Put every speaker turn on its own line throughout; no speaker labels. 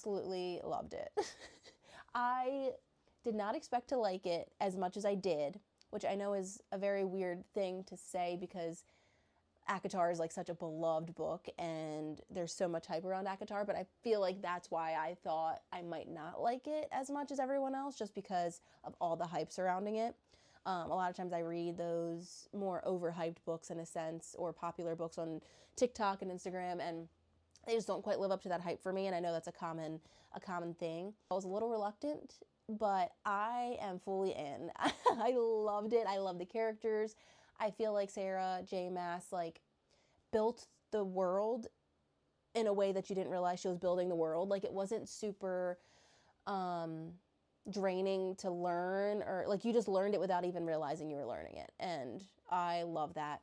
absolutely loved it. I did not expect to like it as much as I did, which I know is a very weird thing to say because ACOTAR is like such a beloved book and there's so much hype around ACOTAR, but I feel like that's why I thought I might not like it as much as everyone else, just because of all the hype surrounding it. A lot of times I read those more overhyped books in a sense, or popular books on TikTok and Instagram, and they just don't quite live up to that hype for me, and I know that's a common thing. I was a little reluctant, but I am fully in. I loved it. I love the characters. I feel like Sarah J. Maas like built the world in a way that you didn't realize she was building the world. Like, it wasn't super draining to learn, or like you just learned it without even realizing you were learning it. And I love that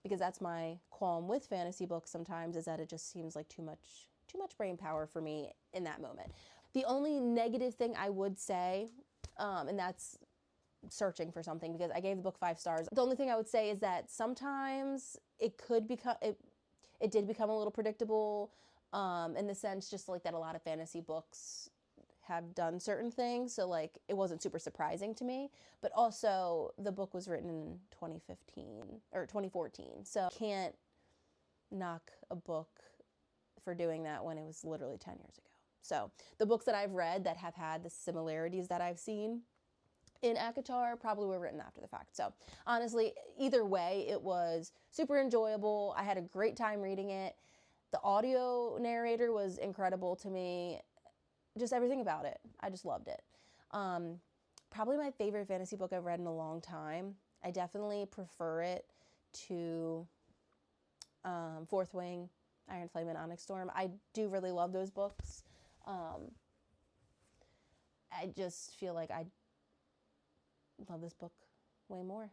because that's my qualm with fantasy books sometimes, is that it just seems like too much brain power for me in that moment. The only negative thing I would say, and that's searching for something, because I gave the book 5 stars. The only thing I would say is that sometimes it could become, it did become a little predictable in the sense just like that a lot of fantasy books have done certain things, so like it wasn't super surprising to me. But also the book was written in 2015 or 2014, so can't knock a book for doing that when it was literally 10 years ago. So the books that I've read that have had the similarities that I've seen in ACOTAR probably were written after the fact. So honestly, either way, it was super enjoyable. I had a great time reading it. The audio narrator was incredible to me. Just everything about it. I just loved it. Probably my favorite fantasy book I've read in a long time. I definitely prefer it to Fourth Wing, Iron Flame, and Onyx Storm. I do really love those books. I just feel like I love this book way more.